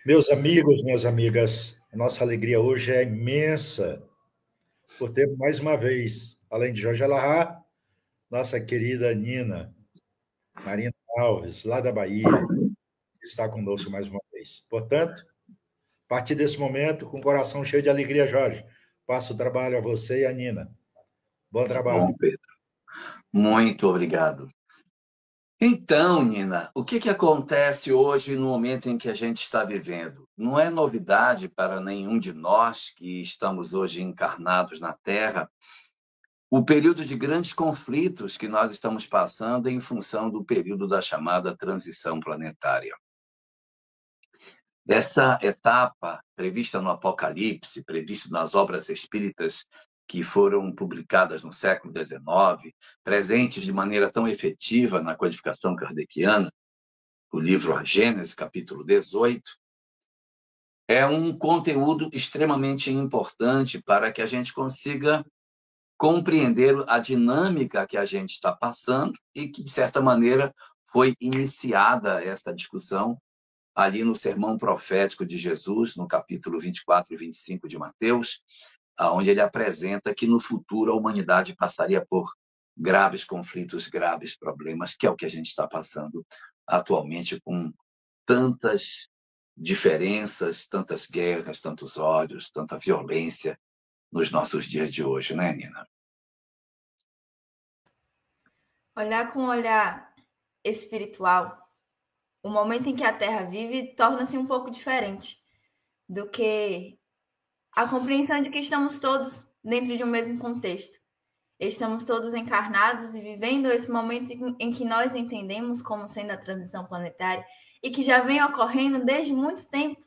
Meus amigos, minhas amigas, a nossa alegria hoje é imensa por ter mais uma vez, além de Jorge Alahá, nossa querida Nina Marina Alves, lá da Bahia, que está conosco mais uma vez. Portanto, a partir desse momento, com o coração cheio de alegria, Jorge, passo o trabalho a você e a Nina. Bom Que trabalho. bom, Pedro. Muito obrigado. Então, Nina, o que acontece hoje no momento em que a gente está vivendo? Não é novidade para nenhum de nós que estamos hoje encarnados na Terra o período de grandes conflitos que nós estamos passando em função do período da chamada transição planetária. Essa etapa prevista no Apocalipse, prevista nas obras espíritas que foram publicadas no século XIX, presentes de maneira tão efetiva na codificação kardeciana, o livro A Gênese, capítulo 18, é um conteúdo extremamente importante para que a gente consiga compreender a dinâmica que a gente está passando e que, de certa maneira, foi iniciada essa discussão ali no sermão profético de Jesus, no capítulo 24 e 25 de Mateus, onde ele apresenta que no futuro a humanidade passaria por graves conflitos, graves problemas, que é o que a gente está passando atualmente com tantas diferenças, tantas guerras, tantos ódios, tanta violência nos nossos dias de hoje, né, Nina? Olhar com um olhar espiritual, o momento em que a Terra vive torna-se um pouco diferente do que a compreensão de que estamos todos dentro de um mesmo contexto. Estamos todos encarnados e vivendo esse momento em que nós entendemos como sendo a transição planetária e que já vem ocorrendo desde muito tempo.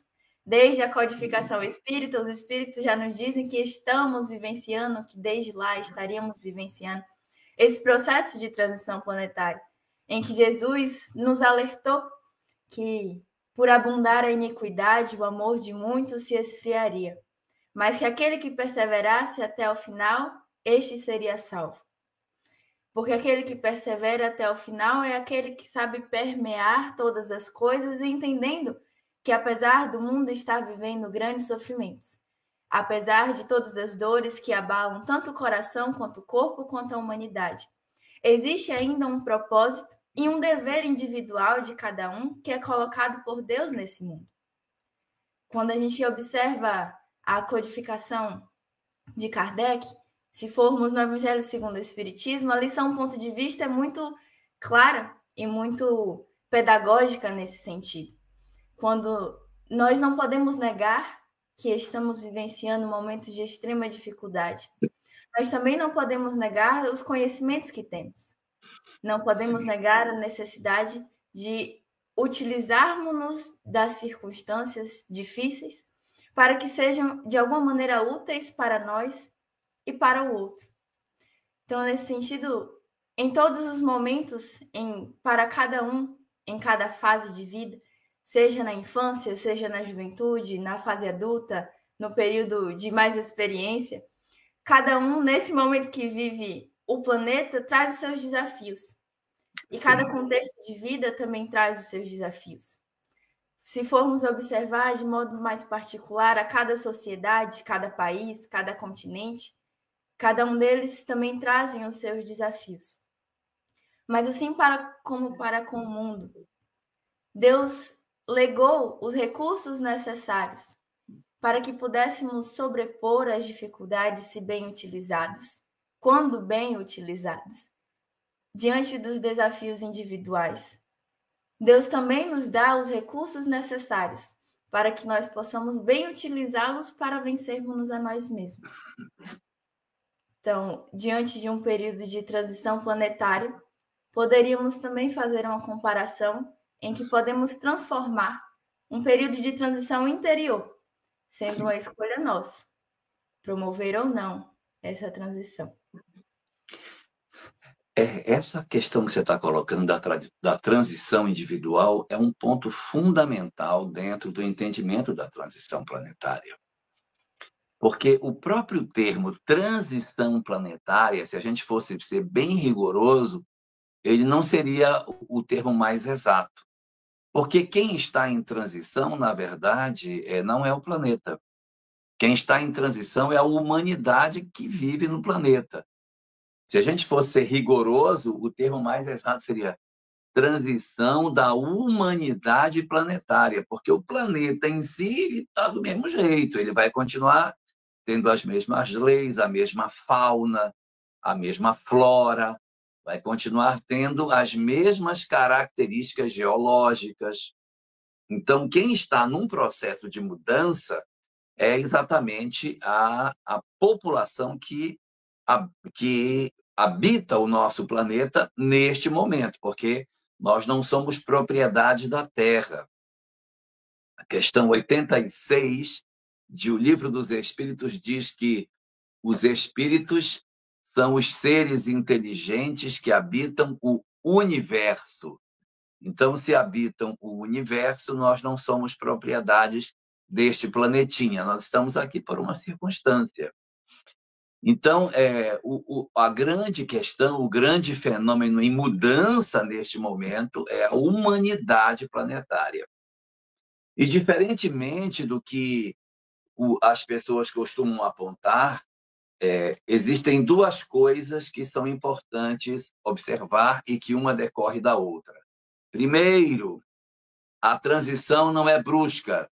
Desde a codificação espírita, os espíritos já nos dizem que estamos vivenciando, que desde lá estaríamos vivenciando esse processo de transição planetária, em que Jesus nos alertou que, por abundar a iniquidade, o amor de muitos se esfriaria, mas que aquele que perseverasse até o final, este seria salvo. Porque aquele que persevera até o final é aquele que sabe permear todas as coisas, entendendo que, apesar do mundo estar vivendo grandes sofrimentos, apesar de todas as dores que abalam tanto o coração quanto o corpo, quanto a humanidade, existe ainda um propósito e um dever individual de cada um que é colocado por Deus nesse mundo. Quando a gente observa a codificação de Kardec, se formos no Evangelho segundo o Espiritismo, a lição, ponto de vista, é muito clara e muito pedagógica nesse sentido. Quando nós não podemos negar que estamos vivenciando momentos de extrema dificuldade, nós também não podemos negar os conhecimentos que temos. Não podemos negar a necessidade de utilizarmos-nos das circunstâncias difíceis para que sejam, de alguma maneira, úteis para nós e para o outro. Então, nesse sentido, em todos os momentos, para cada um, em cada fase de vida, seja na infância, seja na juventude, na fase adulta, no período de mais experiência, cada um, nesse momento que vive o planeta, traz os seus desafios. E Sim. cada contexto de vida também traz os seus desafios. Se formos observar de modo mais particular a cada sociedade, cada país, cada continente, cada um deles também trazem os seus desafios. Mas assim como para com o mundo, Deus legou os recursos necessários para que pudéssemos sobrepor as dificuldades se bem utilizados, quando bem utilizados, diante dos desafios individuais. Deus também nos dá os recursos necessários para que nós possamos bem utilizá-los para vencermos a nós mesmos. Então, diante de um período de transição planetária, poderíamos também fazer uma comparação em que podemos transformar um período de transição interior, sendo uma escolha nossa, promover ou não essa transição. Essa questão que você está colocando da transição individual é um ponto fundamental dentro do entendimento da transição planetária. Porque o próprio termo transição planetária, se a gente fosse ser bem rigoroso, ele não seria o termo mais exato. Porque quem está em transição, na verdade, não é o planeta. Quem está em transição é a humanidade que vive no planeta. Se a gente fosse ser rigoroso, o termo mais exato seria transição da humanidade planetária, porque o planeta em si está do mesmo jeito, ele vai continuar tendo as mesmas leis, a mesma fauna, a mesma flora, vai continuar tendo as mesmas características geológicas. Então, quem está num processo de mudança é exatamente a população que habita o nosso planeta neste momento, porque nós não somos propriedade da Terra. A questão 86 de O Livro dos Espíritos diz que os espíritos são os seres inteligentes que habitam o universo. Então, se habitam o universo, nós não somos propriedades deste planetinha, nós estamos aqui por uma circunstância. Então, a grande questão, o grande fenômeno em mudança neste momento é a humanidade planetária. E, diferentemente do que as pessoas costumam apontar, existem duas coisas que são importantes observar e que uma decorre da outra. Primeiro, a transição não é brusca,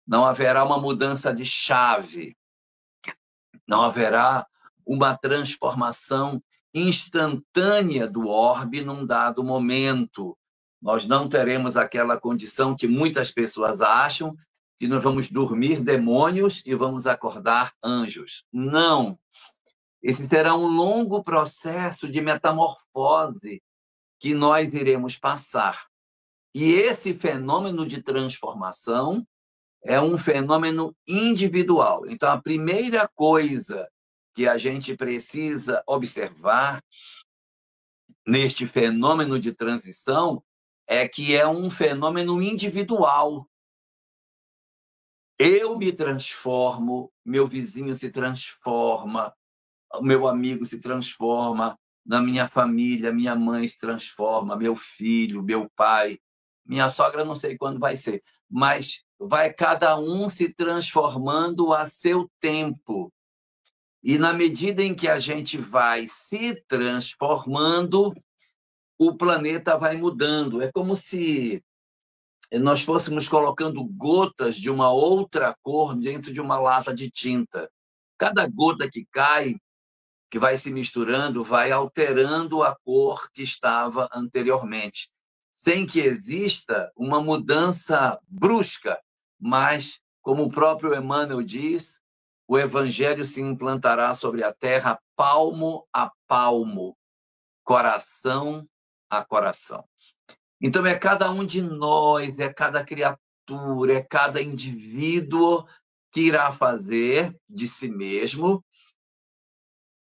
não haverá uma mudança de chave, não haverá uma transformação instantânea do orbe num dado momento. Nós não teremos aquela condição que muitas pessoas acham, que nós vamos dormir demônios e vamos acordar anjos. Não. Esse será um longo processo de metamorfose que nós iremos passar. E esse fenômeno de transformação é um fenômeno individual. Então, a primeira coisa que a gente precisa observar neste fenômeno de transição é que é um fenômeno individual. Eu me transformo, meu vizinho se transforma, o meu amigo se transforma, na minha família, minha mãe se transforma, meu filho, meu pai, minha sogra não sei quando vai ser, mas vai cada um se transformando a seu tempo. E na medida em que a gente vai se transformando, o planeta vai mudando. É como se nós fôssemos colocando gotas de uma outra cor dentro de uma lata de tinta. Cada gota que cai, que vai se misturando, vai alterando a cor que estava anteriormente, sem que exista uma mudança brusca, mas, como o próprio Emmanuel diz, o Evangelho se implantará sobre a terra palmo a palmo, coração a coração. Então, é cada um de nós, é cada criatura, é cada indivíduo que irá fazer de si mesmo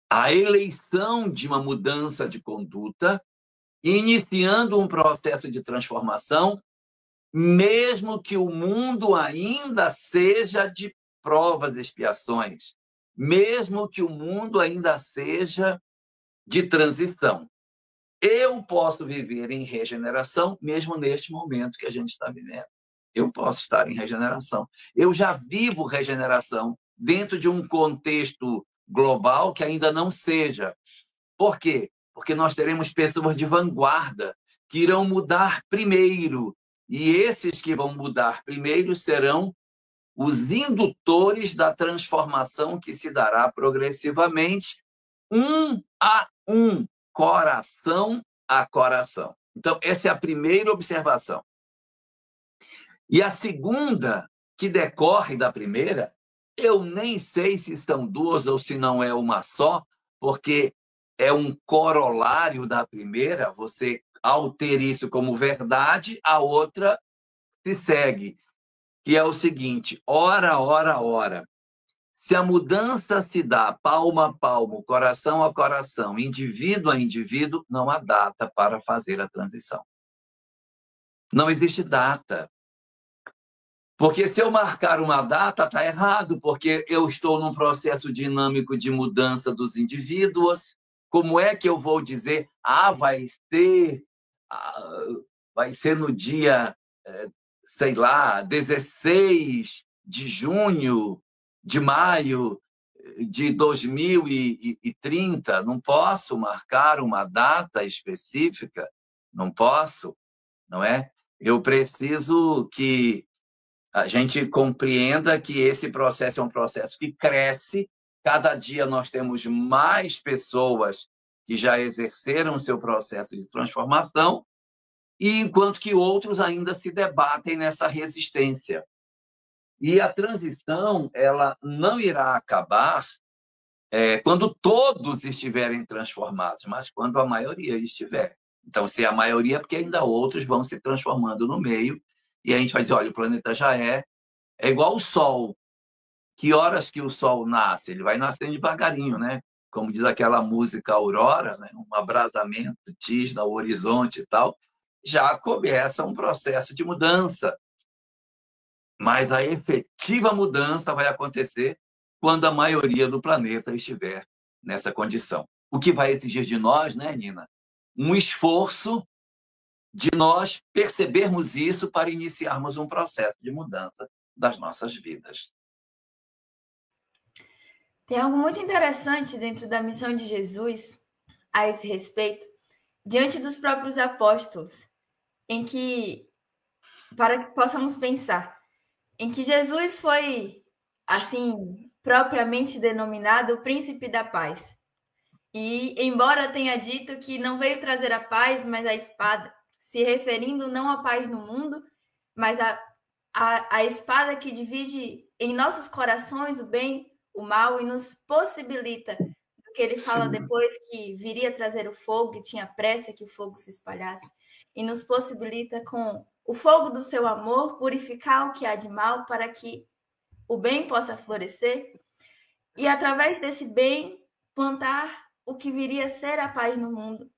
a eleição de uma mudança de conduta, iniciando um processo de transformação, mesmo que o mundo ainda seja de provas e expiações, mesmo que o mundo ainda seja de transição. Eu posso viver em regeneração, mesmo neste momento que a gente está vivendo. Eu posso estar em regeneração. Eu já vivo regeneração dentro de um contexto global que ainda não seja. Por quê? Porque nós teremos pessoas de vanguarda que irão mudar primeiro. E esses que vão mudar primeiro serão os indutores da transformação que se dará progressivamente, um a um, coração a coração. Então, essa é a primeira observação. E a segunda, que decorre da primeira, eu nem sei se são duas ou se não é uma só, porque é um corolário da primeira, você, ao ter isso como verdade, a outra se segue, que é o seguinte: ora, ora, ora. Se a mudança se dá palmo a palmo, coração a coração, indivíduo a indivíduo, não há data para fazer a transição. Não existe data. Porque se eu marcar uma data, está errado, porque eu estou num processo dinâmico de mudança dos indivíduos. Como é que eu vou dizer, vai vai ser no dia, sei lá, 16 de junho, de maio de 2030. Não posso marcar uma data específica, não posso, não é? Eu preciso que a gente compreenda que esse processo é um processo que cresce. Cada dia nós temos mais pessoas que já exerceram o seu processo de transformação, e enquanto que outros ainda se debatem nessa resistência. E a transição, ela não irá acabar quando todos estiverem transformados, mas quando a maioria estiver. Então, se a maioria, é porque ainda outros vão se transformando no meio, e a gente vai dizer, olha, o planeta já é igual o Sol. Que horas que o Sol nasce? Ele vai nascendo devagarinho, né? Como diz aquela música Aurora, né? Um abrasamento, tisna, o horizonte e tal. Já começa um processo de mudança. Mas a efetiva mudança vai acontecer quando a maioria do planeta estiver nessa condição. O que vai exigir de nós, né, Nina? Um esforço de nós percebermos isso para iniciarmos um processo de mudança das nossas vidas. Tem algo muito interessante dentro da missão de Jesus a esse respeito, diante dos próprios apóstolos, em que, para que possamos pensar, em que Jesus foi, assim, propriamente denominado o príncipe da paz. E, embora tenha dito que não veio trazer a paz, mas a espada, se referindo não à paz no mundo, mas a espada que divide em nossos corações o bem, o mal, e nos possibilita, do que ele fala depois, que viria trazer o fogo, e tinha pressa que o fogo se espalhasse, e nos possibilita, com o fogo do seu amor, purificar o que há de mal, para que o bem possa florescer, e através desse bem, plantar o que viria a ser a paz no mundo,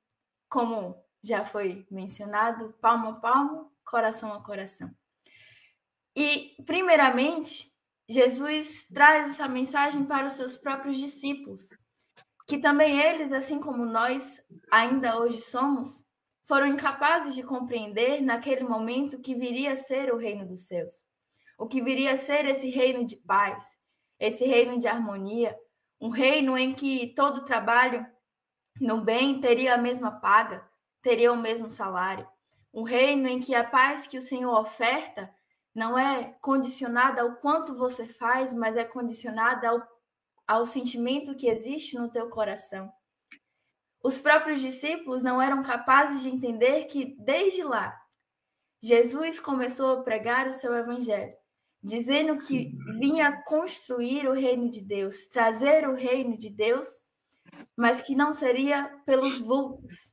como já foi mencionado, palmo a palmo, coração a coração. E, primeiramente, Jesus traz essa mensagem para os seus próprios discípulos, que também eles, assim como nós ainda hoje somos, foram incapazes de compreender naquele momento que viria a ser o reino dos céus, o que viria a ser esse reino de paz, esse reino de harmonia, um reino em que todo trabalho no bem teria a mesma paga, teria o mesmo salário, um reino em que a paz que o Senhor oferta não é condicionada ao quanto você faz, mas é condicionada ao sentimento que existe no teu coração. Os próprios discípulos não eram capazes de entender que, desde lá, Jesus começou a pregar o seu evangelho, dizendo que vinha construir o reino de Deus, trazer o reino de Deus, mas que não seria pelos vultos,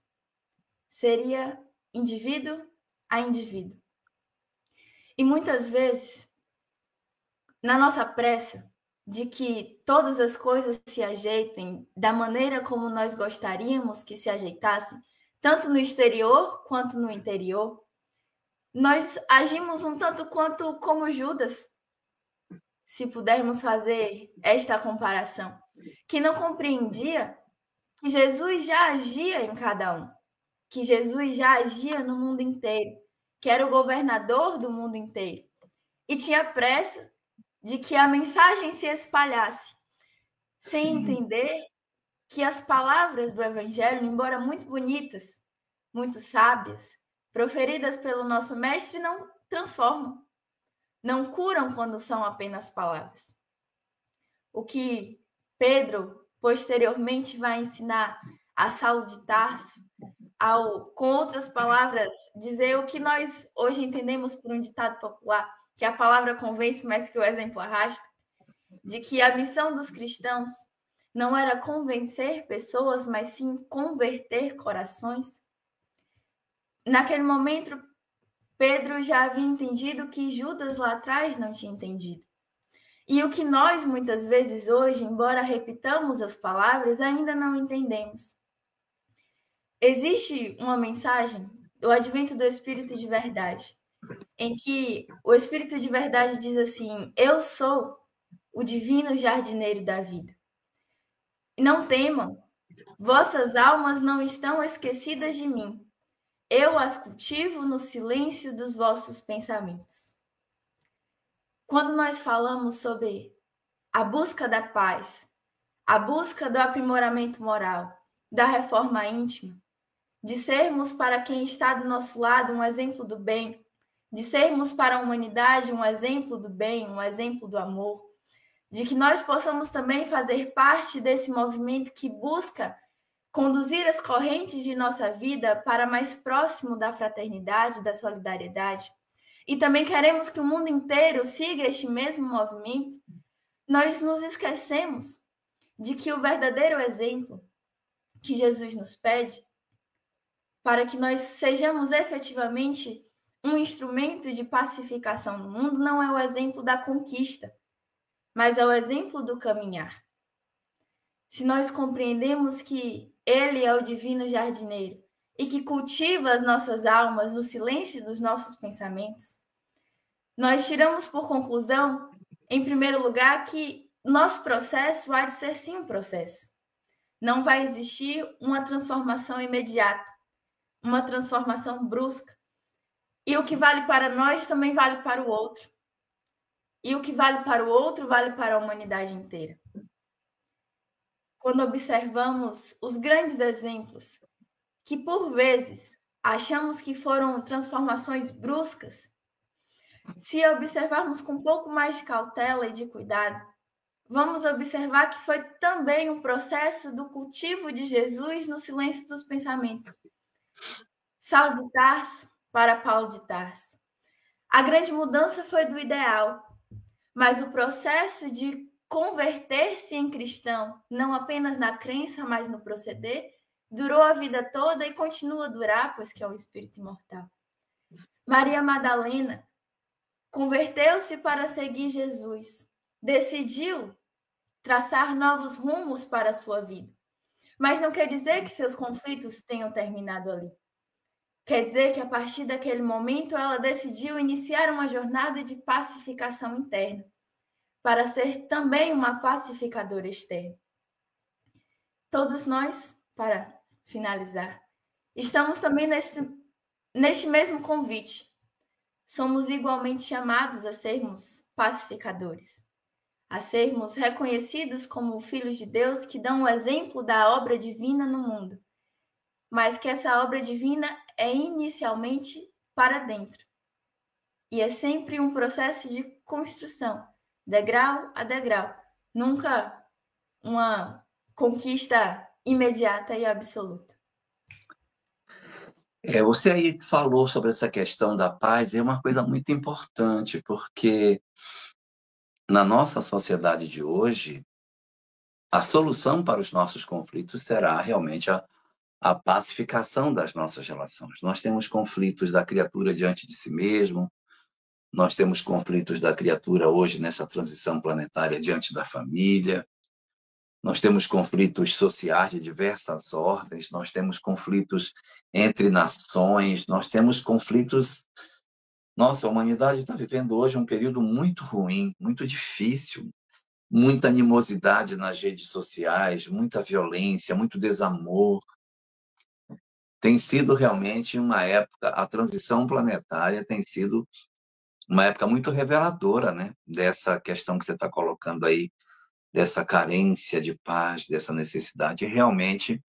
seria indivíduo a indivíduo. E muitas vezes, na nossa pressa de que todas as coisas se ajeitem da maneira como nós gostaríamos que se ajeitassem, tanto no exterior quanto no interior, nós agimos um tanto quanto como Judas, se pudermos fazer esta comparação, que não compreendia que Jesus já agia em cada um, que Jesus já agia no mundo inteiro, que era o governador do mundo inteiro, e tinha pressa de que a mensagem se espalhasse, sem entender que as palavras do Evangelho, embora muito bonitas, muito sábias, proferidas pelo nosso Mestre, não transformam, não curam quando são apenas palavras. O que Pedro posteriormente vai ensinar a Saulo de Tarso, com outras palavras, dizer o que nós hoje entendemos por um ditado popular, que a palavra convence mais que o exemplo arrasta, de que a missão dos cristãos não era convencer pessoas, mas sim converter corações. Naquele momento, Pedro já havia entendido que Judas lá atrás não tinha entendido. E o que nós, muitas vezes hoje, embora repitamos as palavras, ainda não entendemos. Existe uma mensagem do advento do Espírito de verdade, em que o Espírito de verdade diz assim: eu sou o divino jardineiro da vida. Não temam, vossas almas não estão esquecidas de mim. eu as cultivo no silêncio dos vossos pensamentos. Quando nós falamos sobre a busca da paz, a busca do aprimoramento moral, da reforma íntima, de sermos para quem está do nosso lado um exemplo do bem, de sermos para a humanidade um exemplo do bem, um exemplo do amor, de que nós possamos também fazer parte desse movimento que busca conduzir as correntes de nossa vida para mais próximo da fraternidade, da solidariedade, e também queremos que o mundo inteiro siga este mesmo movimento, nós nos esquecemos de que o verdadeiro exemplo que Jesus nos pede para que nós sejamos efetivamente um instrumento de pacificação no mundo não é o exemplo da conquista, mas é o exemplo do caminhar. Se nós compreendemos que Ele é o divino jardineiro e que cultiva as nossas almas no silêncio dos nossos pensamentos, nós tiramos por conclusão, em primeiro lugar, que nosso processo há de ser sim um processo. Não vai existir uma transformação imediata, uma transformação brusca. E o que vale para nós também vale para o outro. E o que vale para o outro vale para a humanidade inteira. Quando observamos os grandes exemplos, que por vezes achamos que foram transformações bruscas, se observarmos com um pouco mais de cautela e de cuidado, vamos observar que foi também um processo do cultivo de Jesus no silêncio dos pensamentos. Saulo de Tarso para Paulo de Tarso. A grande mudança foi do ideal, mas o processo de converter-se em cristão, não apenas na crença, mas no proceder, durou a vida toda e continua a durar, pois que é um espírito imortal. Maria Madalena converteu-se para seguir Jesus, decidiu traçar novos rumos para a sua vida, mas não quer dizer que seus conflitos tenham terminado ali. Quer dizer que a partir daquele momento ela decidiu iniciar uma jornada de pacificação interna, para ser também uma pacificadora externa. Todos nós, para finalizar, estamos também neste mesmo convite. Somos igualmente chamados a sermos pacificadores, a sermos reconhecidos como filhos de Deus que dão o exemplo da obra divina no mundo, mas que essa obra divina é inicialmente para dentro. E é sempre um processo de construção, degrau a degrau, nunca uma conquista imediata e absoluta. Você aí falou sobre essa questão da paz, é uma coisa muito importante, porque na nossa sociedade de hoje, a solução para os nossos conflitos será realmente a pacificação das nossas relações. Nós temos conflitos da criatura diante de si mesmo, nós temos conflitos da criatura hoje nessa transição planetária diante da família, nós temos conflitos sociais de diversas ordens, nós temos conflitos entre nações, nós temos conflitos... Nossa, a humanidade está vivendo hoje um período muito ruim, muito difícil, muita animosidade nas redes sociais, muita violência, muito desamor. Tem sido realmente uma época, a transição planetária tem sido uma época muito reveladora, né? Dessa questão que você está colocando aí, dessa carência de paz, dessa necessidade. E realmente,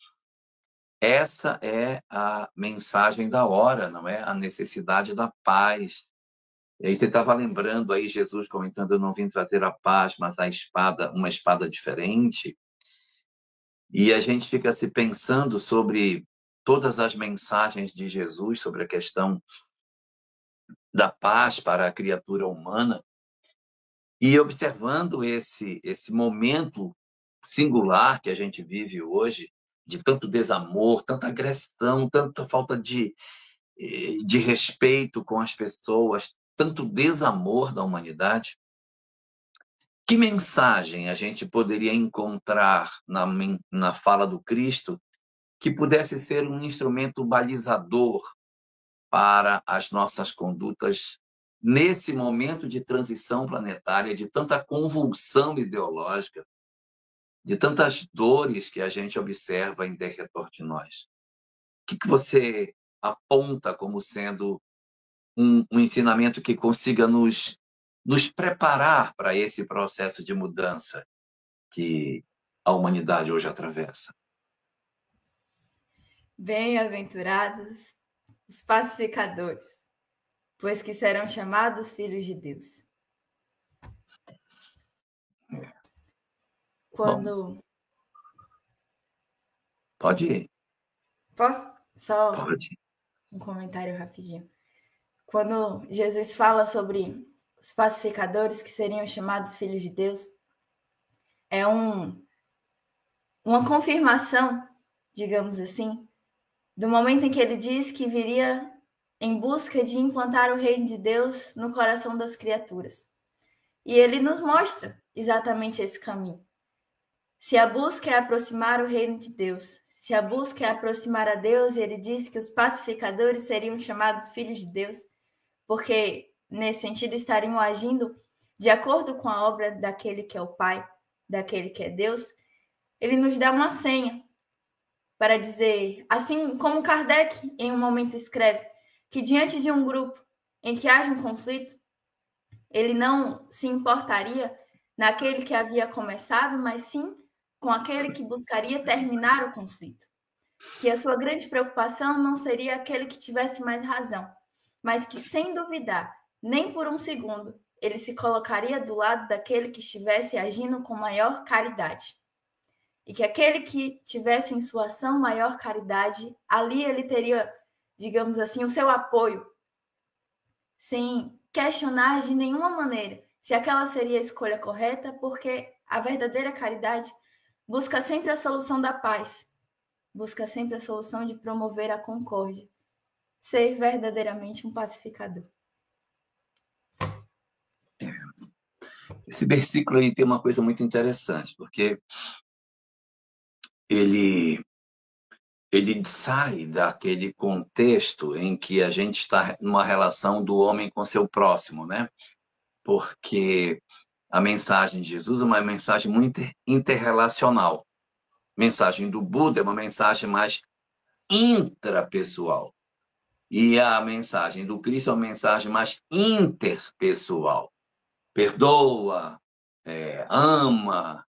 essa é a mensagem da hora, não é? A necessidade da paz. E aí você estava lembrando aí Jesus comentando: eu não vim trazer a paz, mas a espada, uma espada diferente. E a gente fica se pensando sobre todas as mensagens de Jesus sobre a questão da paz para a criatura humana, e observando esse momento singular que a gente vive hoje, de tanto desamor, tanta agressão, tanta falta de respeito com as pessoas, tanto desamor da humanidade. Que mensagem a gente poderia encontrar na fala do Cristo que pudesse ser um instrumento balizador para as nossas condutas nesse momento de transição planetária, de tanta convulsão ideológica, de tantas dores que a gente observa em derredor de nós? O que você aponta como sendo um ensinamento que consiga nos preparar para esse processo de mudança que a humanidade hoje atravessa? Bem-aventurados os pacificadores, pois que serão chamados filhos de Deus. Quando... Pode ir. Posso só Pode. Um comentário rapidinho. Quando Jesus fala sobre os pacificadores que seriam chamados filhos de Deus, é uma confirmação, digamos assim, do momento em que ele diz que viria em busca de implantar o reino de Deus no coração das criaturas. E ele nos mostra exatamente esse caminho. Se a busca é aproximar o reino de Deus, se a busca é aproximar a Deus, ele diz que os pacificadores seriam chamados filhos de Deus, porque nesse sentido estariam agindo de acordo com a obra daquele que é o Pai, daquele que é Deus. Ele nos dá uma senha para dizer, assim como Kardec em um momento escreve, que diante de um grupo em que haja um conflito, ele não se importaria naquele que havia começado, mas sim com aquele que buscaria terminar o conflito. Que a sua grande preocupação não seria aquele que tivesse mais razão, mas que, sem duvidar, nem por um segundo, ele se colocaria do lado daquele que estivesse agindo com maior caridade. E que aquele que tivesse em sua ação maior caridade, ali ele teria, digamos assim, o seu apoio, sem questionar de nenhuma maneira se aquela seria a escolha correta, porque a verdadeira caridade busca sempre a solução da paz, busca sempre a solução de promover a concórdia, ser verdadeiramente um pacificador. Esse versículo aí tem uma coisa muito interessante, porque ele sai daquele contexto em que a gente está numa relação do homem com seu próximo, né? Porque a mensagem de Jesus é uma mensagem muito interrelacional. A mensagem do Buda é uma mensagem mais intrapessoal. E a mensagem do Cristo é uma mensagem mais interpessoal. Perdoa, ama,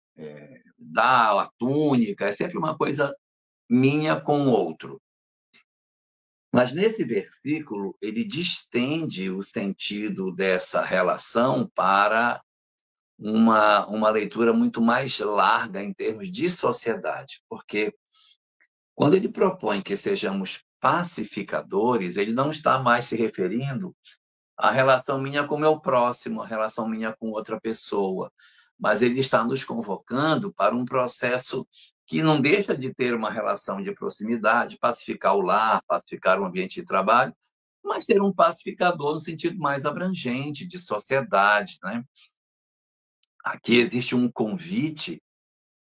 dá a túnica, é sempre uma coisa minha com o outro. Mas nesse versículo, ele distende o sentido dessa relação para uma leitura muito mais larga em termos de sociedade. Porque quando ele propõe que sejamos pacificadores, ele não está mais se referindo à relação minha com o meu próximo, à relação minha com outra pessoa, mas ele está nos convocando para um processo que não deixa de ter uma relação de proximidade, pacificar o lar, pacificar o ambiente de trabalho, mas ser um pacificador no sentido mais abrangente, de sociedade, né? Aqui existe um convite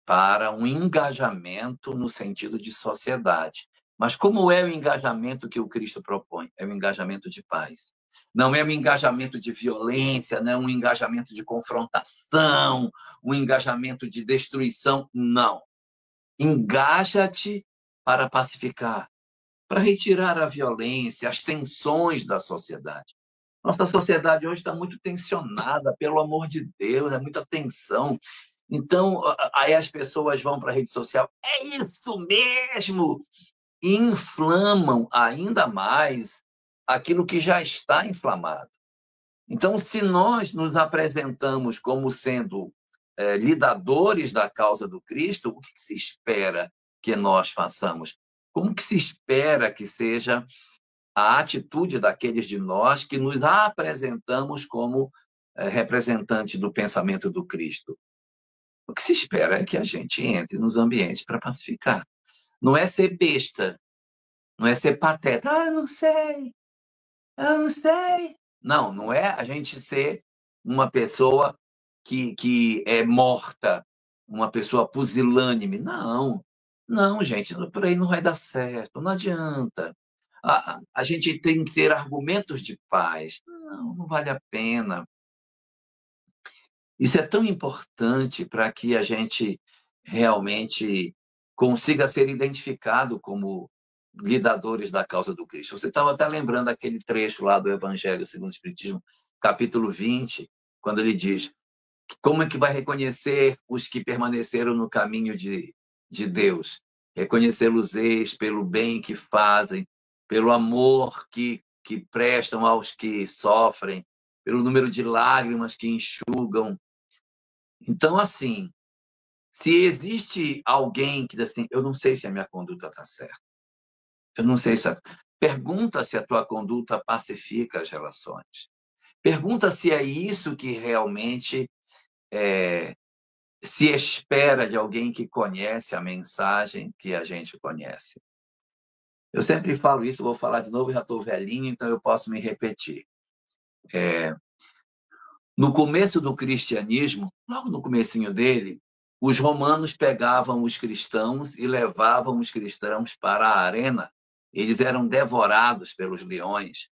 para um engajamento no sentido de sociedade. Mas como é o engajamento que o Cristo propõe? É um engajamento de paz. Não é um engajamento de violência, não é um engajamento de confrontação, um engajamento de destruição. Não. Engaja-te para pacificar, para retirar a violência, as tensões da sociedade. Nossa sociedade hoje está muito tensionada, pelo amor de Deus, é muita tensão. Então, aí as pessoas vão para a rede social, é isso mesmo, e inflamam ainda mais aquilo que já está inflamado. Então, se nós nos apresentamos como sendo lidadores da causa do Cristo, o que se espera que nós façamos? Como que se espera que seja a atitude daqueles de nós que nos apresentamos como representantes do pensamento do Cristo? O que se espera é que a gente entre nos ambientes para pacificar. Não é ser besta, não é ser pateta. Eu não sei. Não, não é a gente ser uma pessoa que é morta, uma pessoa pusilânime. Não, gente, por aí não vai dar certo, não adianta. A gente tem que ter argumentos de paz. Não vale a pena. Isso é tão importante para que a gente realmente consiga ser identificado como lidadores da causa do Cristo. Você estava até lembrando aquele trecho lá do Evangelho segundo o Espiritismo, capítulo 20, quando ele diz: como é que vai reconhecer os que permaneceram no caminho de Deus? Reconhecê-los-eis pelo bem que fazem, pelo amor que prestam aos que sofrem, pelo número de lágrimas que enxugam. Então, assim, se existe alguém que diz assim, eu não sei se a minha conduta está certa, eu não sei se... Pergunta se a tua conduta pacifica as relações. Pergunta se é isso que realmente se espera de alguém que conhece a mensagem que a gente conhece. Eu sempre falo isso, vou falar de novo, já estou velhinho, então eu posso me repetir. No começo do cristianismo, logo no comecinho dele, os romanos pegavam os cristãos e levavam os cristãos para a arena. Eles eram devorados pelos leões.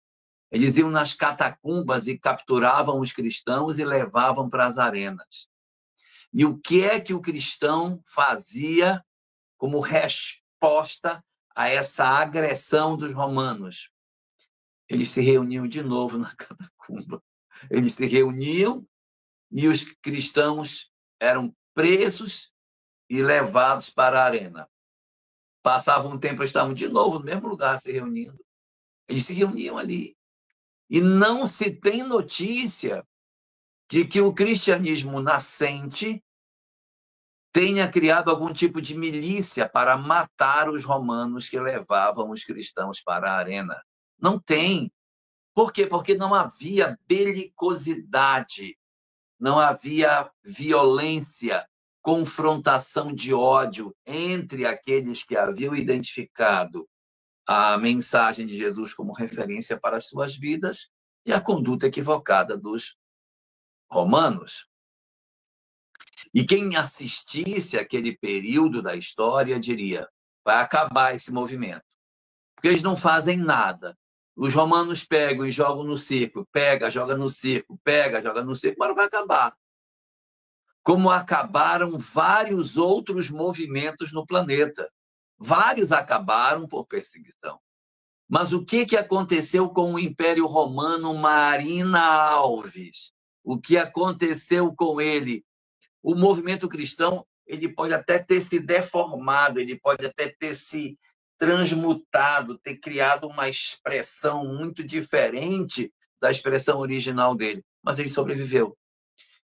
Eles iam nas catacumbas e capturavam os cristãos e levavam para as arenas. E o que é que o cristão fazia como resposta a essa agressão dos romanos? Eles se reuniam de novo na catacumba. Eles se reuniam e os cristãos eram presos e levados para a arena. Passava um tempo, eles estavam de novo no mesmo lugar se reunindo. Eles se reuniam ali. E não se tem notícia de que o cristianismo nascente tenha criado algum tipo de milícia para matar os romanos que levavam os cristãos para a arena. Não tem. Por quê? Porque não havia belicosidade, não havia violência, confrontação de ódio entre aqueles que haviam identificado a mensagem de Jesus como referência para as suas vidas e a conduta equivocada dos romanos. E quem assistisse aquele período da história diria, vai acabar esse movimento. Porque eles não fazem nada. Os romanos pegam e jogam no circo, pega, joga no circo, pega, joga no circo, mas não vai acabar. Como acabaram vários outros movimentos no planeta. Vários acabaram por perseguição. Mas o que aconteceu com o Império Romano Marina Alves? O que aconteceu com ele? O movimento cristão, ele pode até ter se deformado, ele pode até ter se transmutado, ter criado uma expressão muito diferente da expressão original dele, mas ele sobreviveu.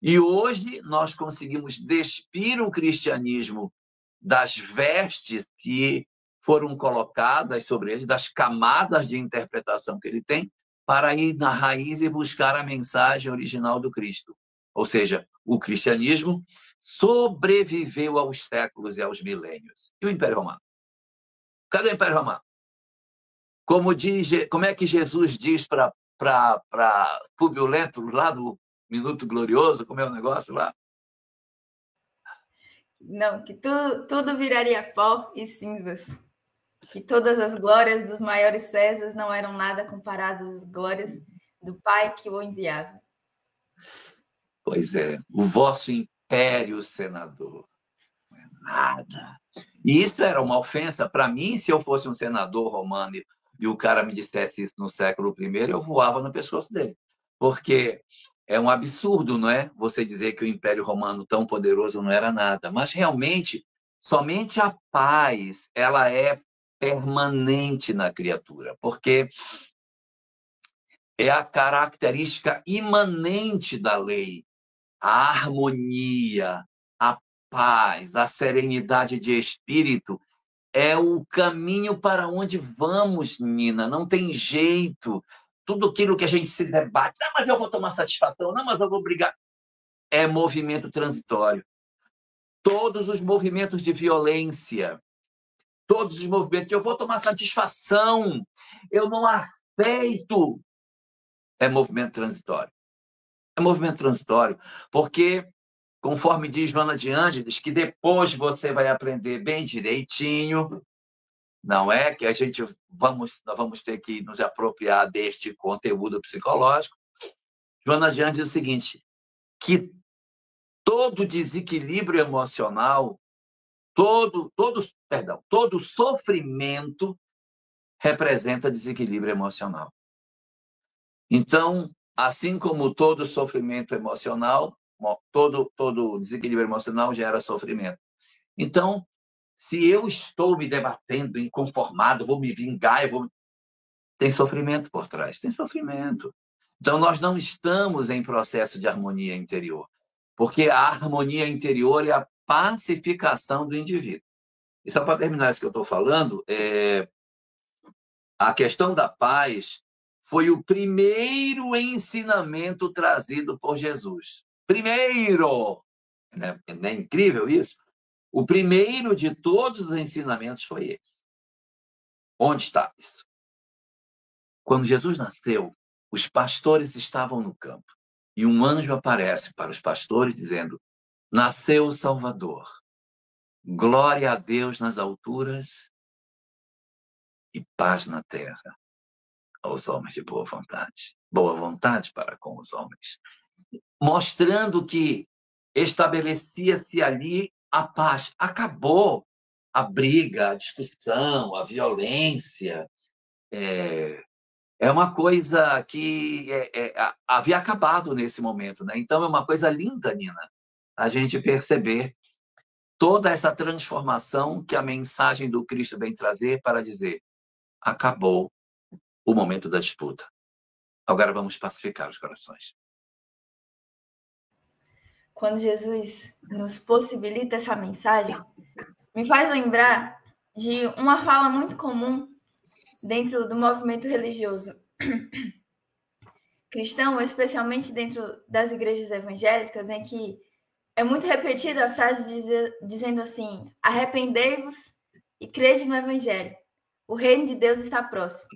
E hoje nós conseguimos despir o cristianismo das vestes que foram colocadas sobre ele, das camadas de interpretação que ele tem, para ir na raiz e buscar a mensagem original do Cristo. Ou seja, o cristianismo sobreviveu aos séculos e aos milênios. E o Império Romano? Cadê o Império Romano? Como é que Jesus diz para Públio Lentulus, lá do Minuto Glorioso, como é o negócio lá? Não, que tudo viraria pó e cinzas. Que todas as glórias dos maiores Césares não eram nada comparadas às glórias do Pai que o enviava. Pois é, o vosso império, senador, não é nada. E isso era uma ofensa para mim. Se eu fosse um senador romano e o cara me dissesse isso no século I, eu voava no pescoço dele. Porque é um absurdo, não é? Você dizer que o Império Romano tão poderoso não era nada. Mas realmente, somente a paz, ela é permanente na criatura. Porque é a característica imanente da lei. A harmonia, a paz, a serenidade de espírito é o caminho para onde vamos, Nina. Não tem jeito. Tudo aquilo que a gente se debate, não, mas eu vou tomar satisfação, não, mas eu vou brigar, é movimento transitório. Todos os movimentos de violência, todos os movimentos que eu vou tomar satisfação, eu não aceito, é movimento transitório. É movimento transitório, porque, conforme diz Joana de Ângeles, que depois você vai aprender bem direitinho, não é? Que nós vamos ter que nos apropriar deste conteúdo psicológico. Joana de Ângeles diz o seguinte, que todo desequilíbrio emocional, todo sofrimento representa desequilíbrio emocional. Então, assim como todo sofrimento emocional, todo desequilíbrio emocional gera sofrimento. Então, se eu estou me debatendo, inconformado, vou me vingar, tem sofrimento por trás, tem sofrimento. Então, nós não estamos em processo de harmonia interior, porque a harmonia interior é a pacificação do indivíduo. E só para terminar isso que eu estou falando, a questão da paz foi o primeiro ensinamento trazido por Jesus. Primeiro! Não é incrível isso? O primeiro de todos os ensinamentos foi esse. Onde está isso? Quando Jesus nasceu, os pastores estavam no campo. E um anjo aparece para os pastores dizendo: nasceu o Salvador. Glória a Deus nas alturas e paz na terra aos homens de boa vontade. Boa vontade para com os homens. Mostrando que estabelecia-se ali a paz. Acabou a briga, a discussão, a violência. É uma coisa que havia acabado nesse momento, né? Então, é uma coisa linda, Nina, a gente perceber toda essa transformação que a mensagem do Cristo vem trazer para dizer: acabou o momento da disputa. Agora vamos pacificar os corações. Quando Jesus nos possibilita essa mensagem, me faz lembrar de uma fala muito comum dentro do movimento religioso cristão, especialmente dentro das igrejas evangélicas, em que é muito repetida a frase dizendo assim: arrependei-vos e crede no evangelho. O reino de Deus está próximo.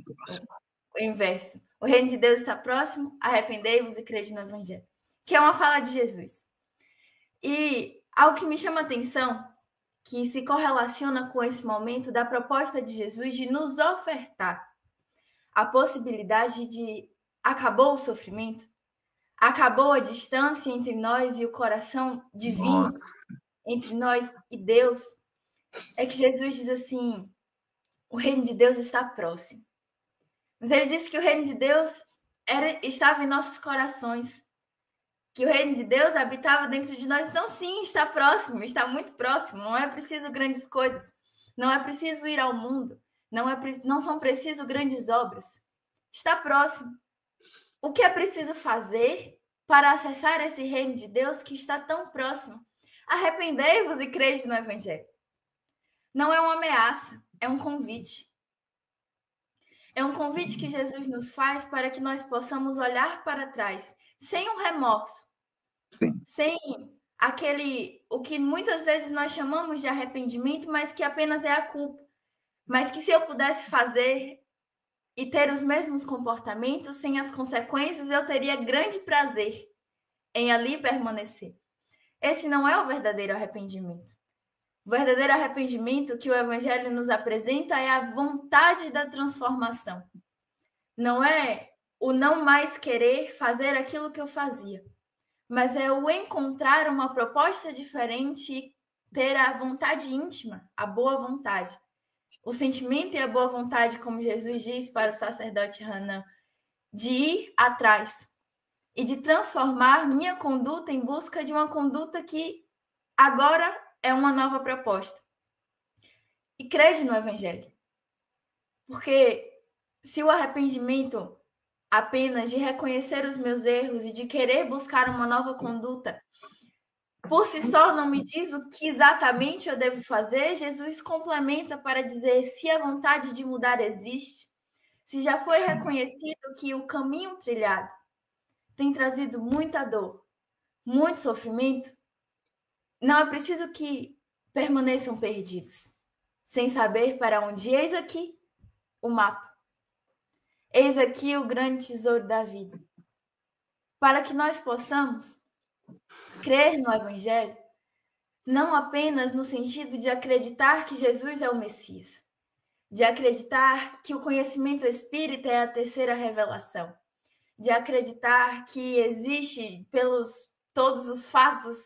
O inverso. O reino de Deus está próximo, arrependei-vos e crede no evangelho. Que é uma fala de Jesus. E algo que me chama a atenção, que se correlaciona com esse momento da proposta de Jesus de nos ofertar a possibilidade de acabou o sofrimento, acabou a distância entre nós e o coração divino, nossa, entre nós e Deus, é que Jesus diz assim: o reino de Deus está próximo. Mas ele disse que o reino de Deus estava em nossos corações, que o reino de Deus habitava dentro de nós. Então, sim, está próximo, está muito próximo. Não é preciso grandes coisas, não é preciso ir ao mundo, não são preciso grandes obras. Está próximo. O que é preciso fazer para acessar esse reino de Deus que está tão próximo? Arrependei-vos e crede no evangelho. Não é uma ameaça, é um convite. É um convite que Jesus nos faz para que nós possamos olhar para trás, sem um remorso, sem o que muitas vezes nós chamamos de arrependimento, mas que apenas é a culpa. Mas que se eu pudesse fazer e ter os mesmos comportamentos, sem as consequências, eu teria grande prazer em ali permanecer. Esse não é o verdadeiro arrependimento. O verdadeiro arrependimento que o Evangelho nos apresenta é a vontade da transformação. Não é o não mais querer fazer aquilo que eu fazia, mas é o encontrar uma proposta diferente e ter a vontade íntima, a boa vontade. O sentimento e a boa vontade, como Jesus diz para o sacerdote Hanan, de ir atrás e de transformar minha conduta em busca de uma conduta que agora é uma nova proposta. E crede no Evangelho. Porque se o arrependimento apenas de reconhecer os meus erros e de querer buscar uma nova conduta, por si só não me diz o que exatamente eu devo fazer, Jesus complementa para dizer: se a vontade de mudar existe, se já foi reconhecido que o caminho trilhado tem trazido muita dor, muito sofrimento, não é preciso que permaneçam perdidos, sem saber para onde. Eis aqui o mapa. Eis aqui o grande tesouro da vida. Para que nós possamos crer no Evangelho, não apenas no sentido de acreditar que Jesus é o Messias, de acreditar que o conhecimento espírita é a terceira revelação, de acreditar que existe pelos todos os fatos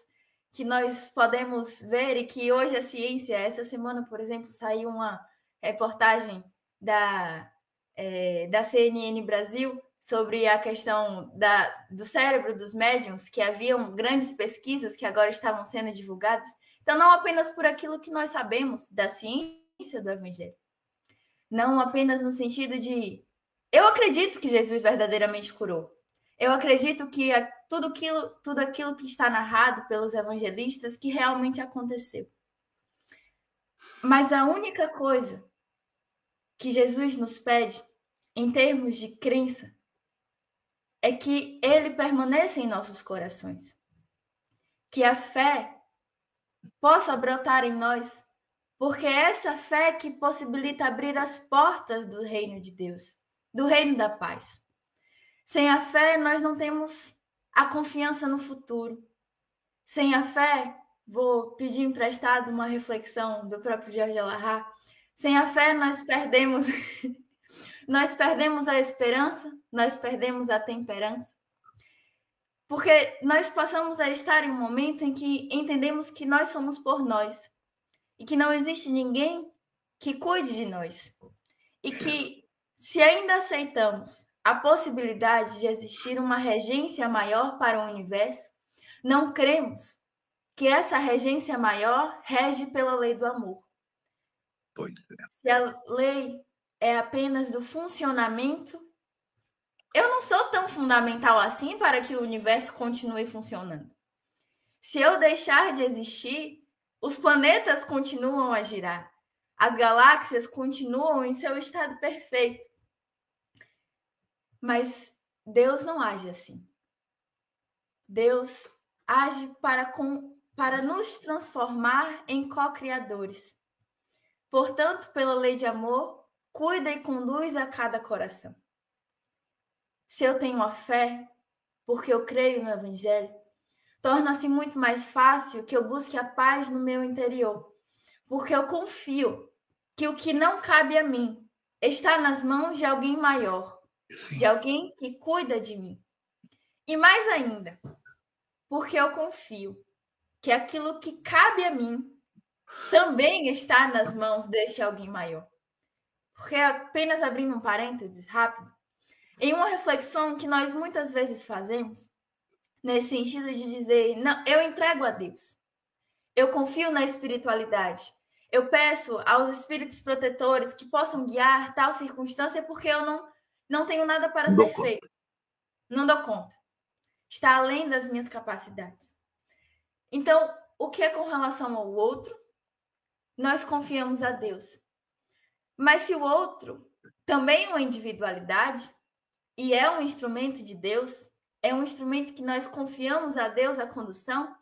que nós podemos ver e que hoje a ciência, essa semana, por exemplo, saiu uma reportagem da CNN Brasil sobre a questão do cérebro dos médiums, que haviam grandes pesquisas que agora estavam sendo divulgadas. Então, não apenas por aquilo que nós sabemos da ciência do Evangelho, não apenas no sentido de eu acredito que Jesus verdadeiramente curou. Eu acredito que tudo aquilo que está narrado pelos evangelistas que realmente aconteceu. Mas a única coisa que Jesus nos pede, em termos de crença, é que ele permaneça em nossos corações. Que a fé possa brotar em nós, porque é essa fé que possibilita abrir as portas do reino de Deus, do reino da paz. Sem a fé, nós não temos a confiança no futuro. Sem a fé, vou pedir emprestado uma reflexão do próprio Jorge Alahá. Sem a fé, nós perdemos a esperança, nós perdemos a temperança. Porque nós passamos a estar em um momento em que entendemos que nós somos por nós e que não existe ninguém que cuide de nós. E que, se ainda aceitamos a possibilidade de existir uma regência maior para o universo, não cremos que essa regência maior rege pela lei do amor. Pois é. Se a lei é apenas do funcionamento, eu não sou tão fundamental assim para que o universo continue funcionando. Se eu deixar de existir, os planetas continuam a girar. As galáxias continuam em seu estado perfeito. Mas Deus não age assim. Deus age para nos transformar em co-criadores. Portanto, pela lei de amor, cuida e conduz a cada coração. Se eu tenho a fé, porque eu creio no Evangelho, torna-se muito mais fácil que eu busque a paz no meu interior, porque eu confio que o que não cabe a mim está nas mãos de alguém maior, Sim. de alguém que cuida de mim. E mais ainda, porque eu confio que aquilo que cabe a mim também está nas mãos deste alguém maior. Porque, apenas abrindo um parênteses rápido, em uma reflexão que nós muitas vezes fazemos, nesse sentido de dizer, não, eu entrego a Deus, eu confio na espiritualidade, eu peço aos espíritos protetores que possam guiar tal circunstância porque eu não tenho nada para ser feito. Não dou conta. Está além das minhas capacidades. Então, o que é com relação ao outro? Nós confiamos a Deus. Mas se o outro também é uma individualidade e é um instrumento de Deus, é um instrumento que nós confiamos a Deus a condução,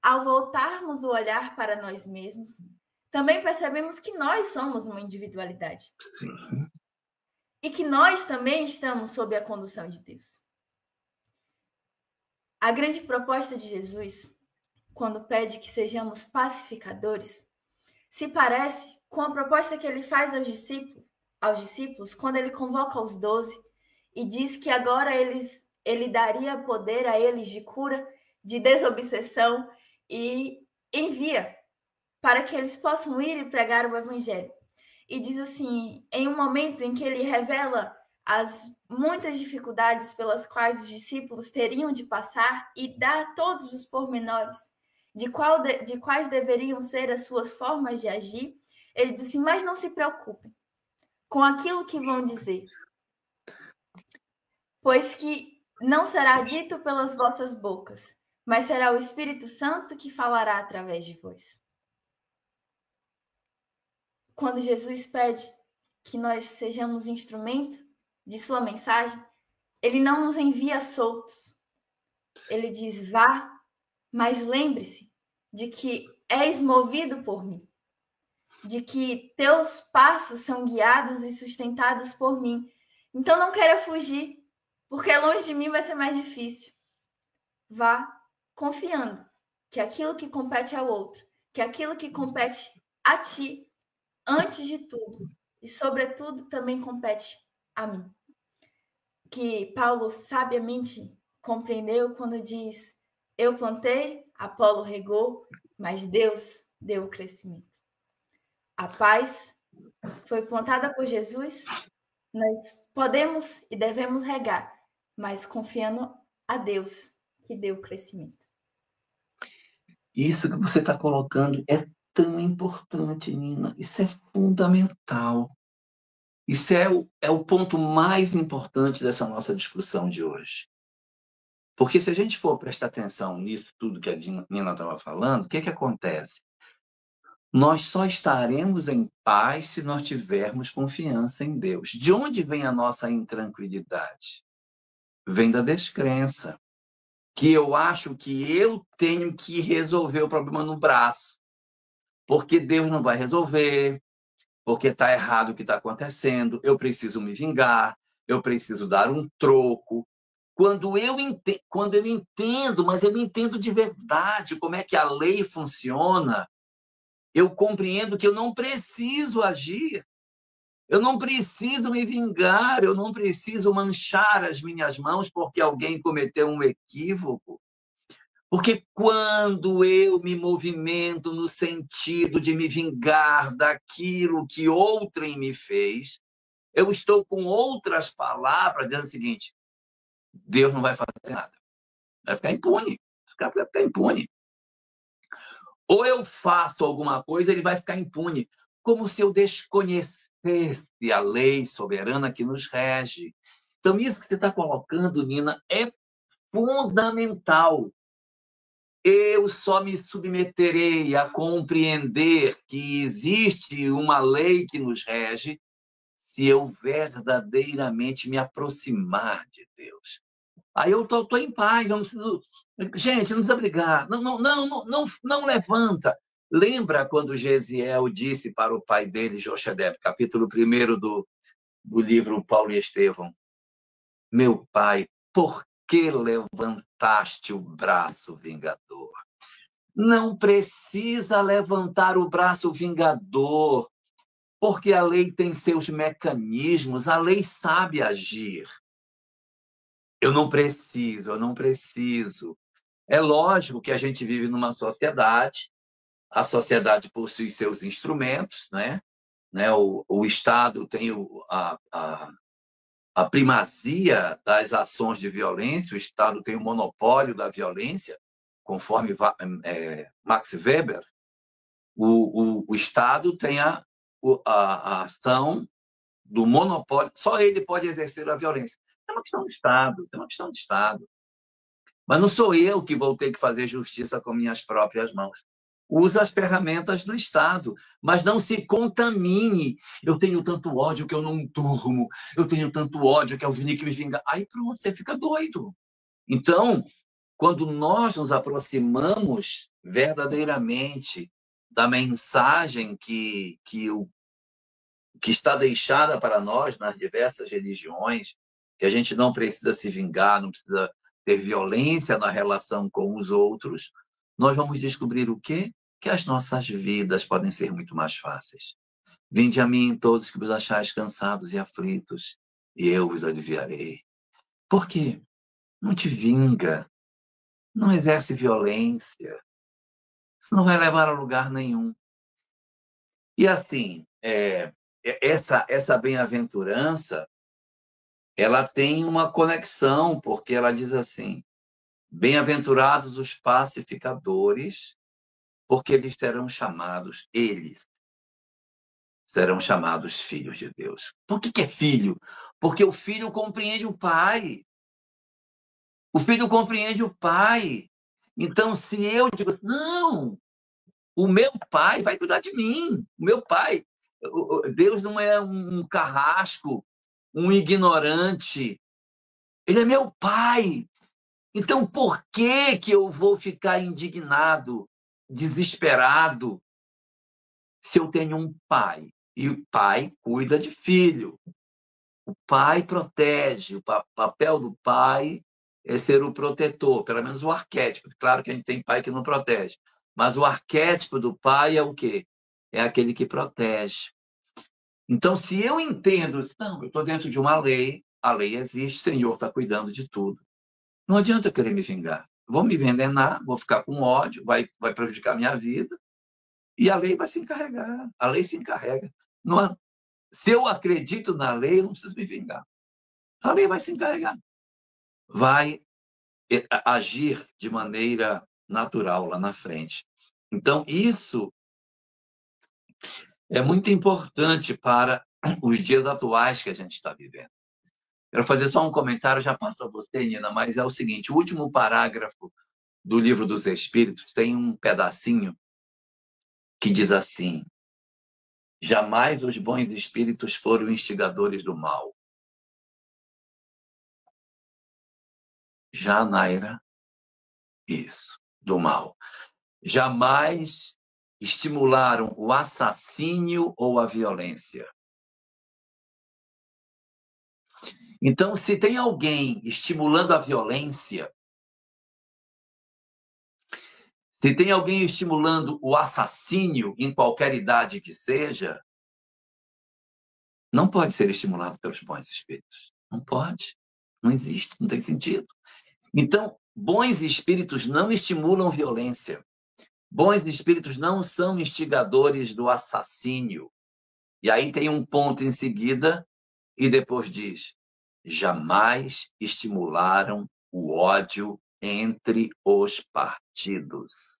ao voltarmos o olhar para nós mesmos, também percebemos que nós somos uma individualidade. Sim. E que nós também estamos sob a condução de Deus. A grande proposta de Jesus, quando pede que sejamos pacificadores, se parece com a proposta que ele faz aos discípulos quando ele convoca os 12 e diz que agora ele daria poder a eles de cura, de desobsessão e envia para que eles possam ir e pregar o evangelho. E diz assim, em um momento em que ele revela as muitas dificuldades pelas quais os discípulos teriam de passar e dá todos os pormenores de quais deveriam ser as suas formas de agir, ele diz assim, mas não se preocupem com aquilo que vão dizer, pois que não será dito pelas vossas bocas, mas será o Espírito Santo que falará através de vós. Quando Jesus pede que nós sejamos instrumento de sua mensagem, ele não nos envia soltos. Ele diz, vá, mas lembre-se de que és movido por mim, de que teus passos são guiados e sustentados por mim. Então não queira fugir, porque longe de mim vai ser mais difícil. Vá confiando que aquilo que compete ao outro, que aquilo que compete a ti, antes de tudo, e sobretudo também compete a mim. Que Paulo sabiamente compreendeu quando diz, eu plantei, Apolo regou, mas Deus deu o crescimento. A paz foi plantada por Jesus, nós podemos e devemos regar, mas confiando a Deus que deu o crescimento. Isso que você está colocando é tão importante, Nina. Isso é fundamental. Isso é o ponto mais importante dessa nossa discussão de hoje. Porque se a gente for prestar atenção nisso tudo que a Nina estava falando, o que acontece? Nós só estaremos em paz se nós tivermos confiança em Deus. De onde vem a nossa intranquilidade? Vem da descrença. Que eu acho que eu tenho que resolver o problema no braço. Porque Deus não vai resolver, porque está errado o que está acontecendo, eu preciso me vingar, eu preciso dar um troco. Quando eu entendo, mas eu entendo de verdade como é que a lei funciona, eu compreendo que eu não preciso agir, eu não preciso me vingar, eu não preciso manchar as minhas mãos porque alguém cometeu um equívoco. Porque quando eu me movimento no sentido de me vingar daquilo que outrem me fez, eu estou com outras palavras dizendo o seguinte: Deus não vai fazer nada. Vai ficar impune. Vai ficar impune. Ou eu faço alguma coisa, ele vai ficar impune. Como se eu desconhecesse a lei soberana que nos rege. Então, isso que você está colocando, Nina, é fundamental. Eu só me submeterei a compreender que existe uma lei que nos rege se eu verdadeiramente me aproximar de Deus. Aí eu tô em paz, não preciso... Gente, não precisa brigar. Não levanta. Lembra quando Gesiel disse para o pai dele, Jochebed, capítulo 1 do livro Paulo e Estevão: meu pai, por que levantaste o braço vingador? Não precisa levantar o braço vingador, porque a lei tem seus mecanismos, a lei sabe agir. Eu não preciso. É lógico que a gente vive numa sociedade, a sociedade possui seus instrumentos, né? O Estado tem a primazia das ações de violência, o Estado tem o monopólio da violência, conforme Max Weber. O Estado tem a ação do monopólio, só ele pode exercer a violência. É uma questão de Estado. Mas não sou eu que vou ter que fazer justiça com minhas próprias mãos. Usa as ferramentas do Estado, mas não se contamine. Eu tenho tanto ódio que eu não durmo, eu tenho tanto ódio que eu vim que me vingar. Aí pronto, você fica doido. Então, quando nós nos aproximamos verdadeiramente da mensagem que está deixada para nós nas diversas religiões, que a gente não precisa se vingar, não precisa ter violência na relação com os outros, nós vamos descobrir o quê? Que as nossas vidas podem ser muito mais fáceis. Vinde a mim todos que vos achais cansados e aflitos, e eu vos aliviarei. Por quê? Não te vinga, não exerce violência, isso não vai levar a lugar nenhum. E assim, essa bem-aventurança, ela tem uma conexão, porque ela diz assim: bem-aventurados os pacificadores, porque eles serão chamados filhos de Deus. Por que é filho? Porque o filho compreende o pai. O filho compreende o pai. Então, se eu digo, não, o meu pai vai cuidar de mim. O meu pai, Deus não é um carrasco, um ignorante. Ele é meu pai. Então, por que eu vou ficar indignado, desesperado, se eu tenho um pai? E o pai cuida de filho. O pai protege. O papel do pai é ser o protetor, pelo menos o arquétipo. Claro que a gente tem pai que não protege, mas o arquétipo do pai é o quê? É aquele que protege. Então, se eu entendo, não, eu estou dentro de uma lei, a lei existe, o Senhor está cuidando de tudo. Não adianta eu querer me vingar. Vou me envenenar, vou ficar com ódio, vai prejudicar a minha vida, e a lei vai se encarregar. A lei se encarrega. Se eu acredito na lei, eu não preciso me vingar. A lei vai se encarregar. Vai agir de maneira natural lá na frente. Então, isso é muito importante para os dias atuais que a gente está vivendo. Quero fazer só um comentário, já passo a você, Nina, mas é o seguinte, o último parágrafo do Livro dos Espíritos tem um pedacinho que diz assim: jamais os bons espíritos foram instigadores do mal. Já, Naira, isso, do mal. Jamais estimularam o assassínio ou a violência. Então, se tem alguém estimulando a violência, se tem alguém estimulando o assassínio em qualquer idade que seja, não pode ser estimulado pelos bons espíritos. Não pode. Não existe, não tem sentido. Então, bons espíritos não estimulam violência. Bons espíritos não são instigadores do assassínio. E aí tem um ponto em seguida e depois diz: jamais estimularam o ódio entre os partidos.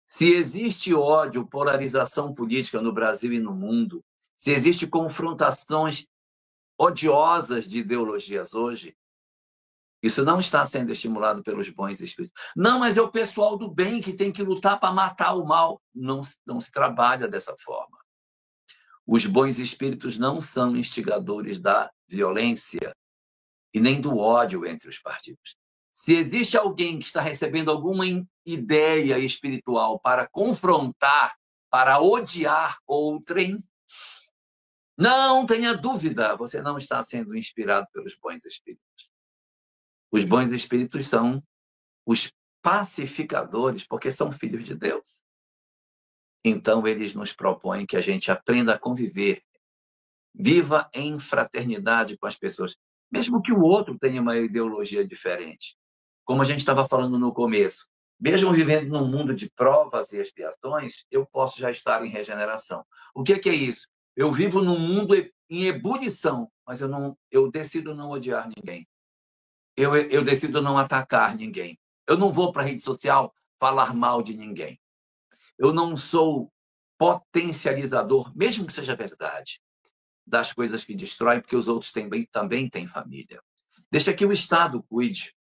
Se existe ódio, polarização política no Brasil e no mundo, se existe confrontações odiosas de ideologias hoje, isso não está sendo estimulado pelos bons espíritos. Não, mas é o pessoal do bem que tem que lutar para matar o mal. Não se trabalha dessa forma. Os bons espíritos não são instigadores da violência e nem do ódio entre os partidos. Se existe alguém que está recebendo alguma ideia espiritual para confrontar, para odiar outrem, não tenha dúvida, você não está sendo inspirado pelos bons espíritos. Os bons espíritos são os pacificadores, porque são filhos de Deus. Então, eles nos propõem que a gente aprenda a conviver, viva em fraternidade com as pessoas, mesmo que o outro tenha uma ideologia diferente. Como a gente estava falando no começo, mesmo vivendo num mundo de provas e expiações, eu posso já estar em regeneração. O que é isso? Eu vivo num mundo em ebulição, mas eu decido não odiar ninguém. Eu decido não atacar ninguém. Eu não vou para a rede social falar mal de ninguém. Eu não sou potencializador, mesmo que seja verdade, das coisas que destroem, porque os outros também têm família. Deixa que o Estado cuide.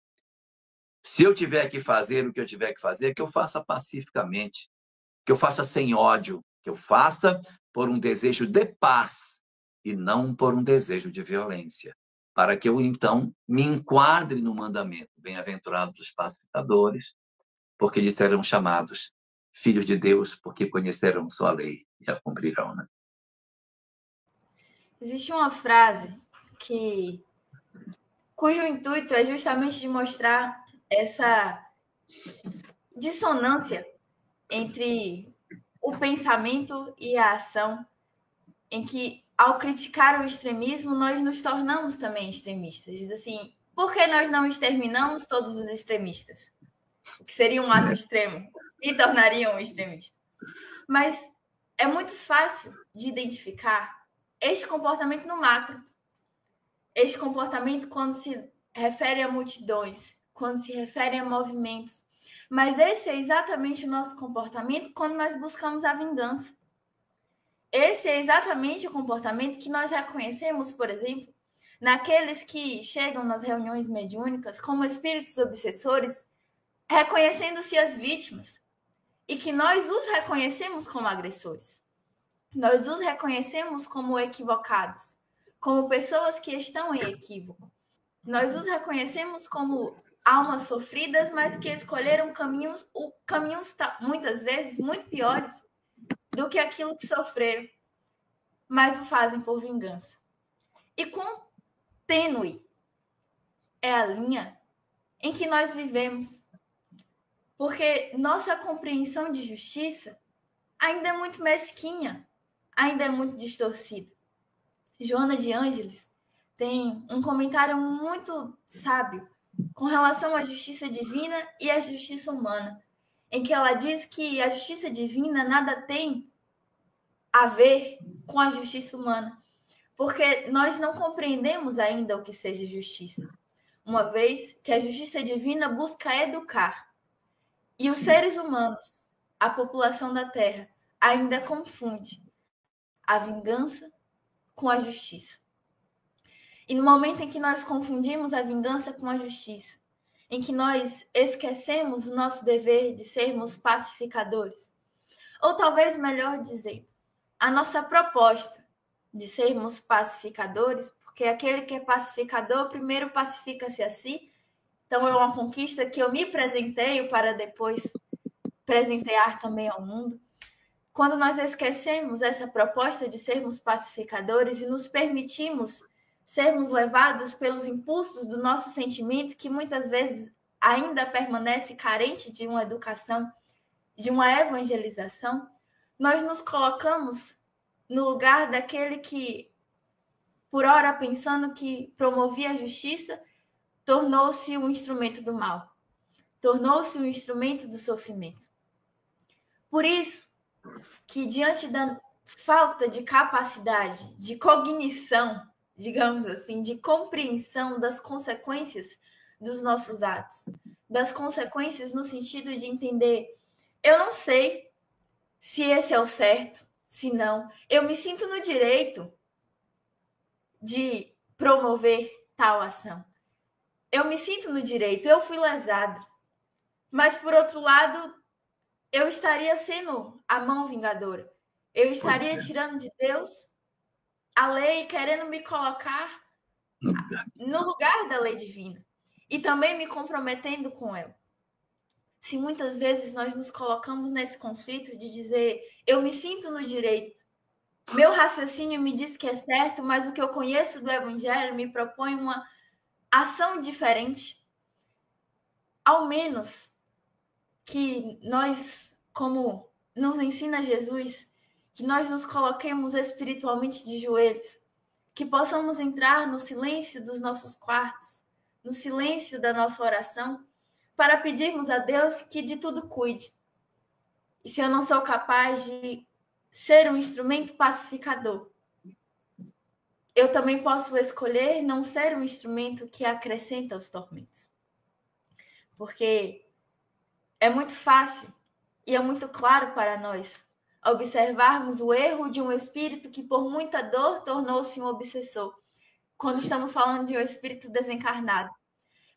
Se eu tiver que fazer o que eu tiver que fazer, que eu faça pacificamente, que eu faça sem ódio, que eu faça por um desejo de paz e não por um desejo de violência, para que eu, então, me enquadre no mandamento. Bem-aventurados os pacificadores, porque eles serão chamados filhos de Deus, porque conhecerão sua lei e a cumprirão, né? Existe uma frase cujo intuito é justamente de mostrar essa dissonância entre o pensamento e a ação, em que, ao criticar o extremismo, nós nos tornamos também extremistas. Diz assim: por que nós não exterminamos todos os extremistas? O que seria um ato extremo e tornaria um extremista. Mas é muito fácil de identificar este comportamento no macro. Este comportamento quando se refere a multidões, quando se refere a movimentos. Mas esse é exatamente o nosso comportamento quando nós buscamos a vingança. Esse é exatamente o comportamento que nós reconhecemos, por exemplo, naqueles que chegam nas reuniões mediúnicas como espíritos obsessores, reconhecendo-se as vítimas, e que nós os reconhecemos como agressores. Nós os reconhecemos como equivocados, como pessoas que estão em equívoco. Nós os reconhecemos como almas sofridas, mas que escolheram caminhos muitas vezes muito piores do que aquilo que sofreram, mas o fazem por vingança. E quão tênue é a linha em que nós vivemos, porque nossa compreensão de justiça ainda é muito mesquinha, ainda é muito distorcida. Joana de Ângeles tem um comentário muito sábio com relação à justiça divina e à justiça humana, em que ela diz que a justiça divina nada tem a ver com a justiça humana, porque nós não compreendemos ainda o que seja justiça, uma vez que a justiça divina busca educar. E os seres humanos, a população da Terra, ainda confunde a vingança com a justiça. E no momento em que nós confundimos a vingança com a justiça, em que nós esquecemos o nosso dever de sermos pacificadores, ou talvez melhor dizendo, a nossa proposta de sermos pacificadores, porque aquele que é pacificador primeiro pacifica-se a si, então é uma conquista que eu me presenteio para depois presentear também ao mundo. Quando nós esquecemos essa proposta de sermos pacificadores e nos permitimos sermos levados pelos impulsos do nosso sentimento, que muitas vezes ainda permanece carente de uma educação, de uma evangelização, nós nos colocamos no lugar daquele que, por ora pensando que promovia a justiça, tornou-se um instrumento do mal, tornou-se um instrumento do sofrimento. Por isso que, diante da falta de capacidade, de cognição, digamos assim, de compreensão das consequências dos nossos atos, das consequências no sentido de entender, eu não sei se esse é o certo, se não, eu me sinto no direito de promover tal ação. Eu me sinto no direito, eu fui lesado. Mas, por outro lado, eu estaria sendo a mão vingadora. Eu estaria tirando de Deus a lei, querendo me colocar no lugar da lei divina. E também me comprometendo com ela. Se muitas vezes nós nos colocamos nesse conflito de dizer, eu me sinto no direito, meu raciocínio me diz que é certo, mas o que eu conheço do Evangelho me propõe uma ação diferente, ao menos que nós, como nos ensina Jesus, que nós nos coloquemos espiritualmente de joelhos, que possamos entrar no silêncio dos nossos quartos, no silêncio da nossa oração, para pedirmos a Deus que de tudo cuide. E se eu não sou capaz de ser um instrumento pacificador, eu também posso escolher não ser um instrumento que acrescenta os tormentos. Porque é muito fácil e é muito claro para nós observarmos o erro de um espírito que por muita dor tornou-se um obsessor, quando estamos falando de um espírito desencarnado.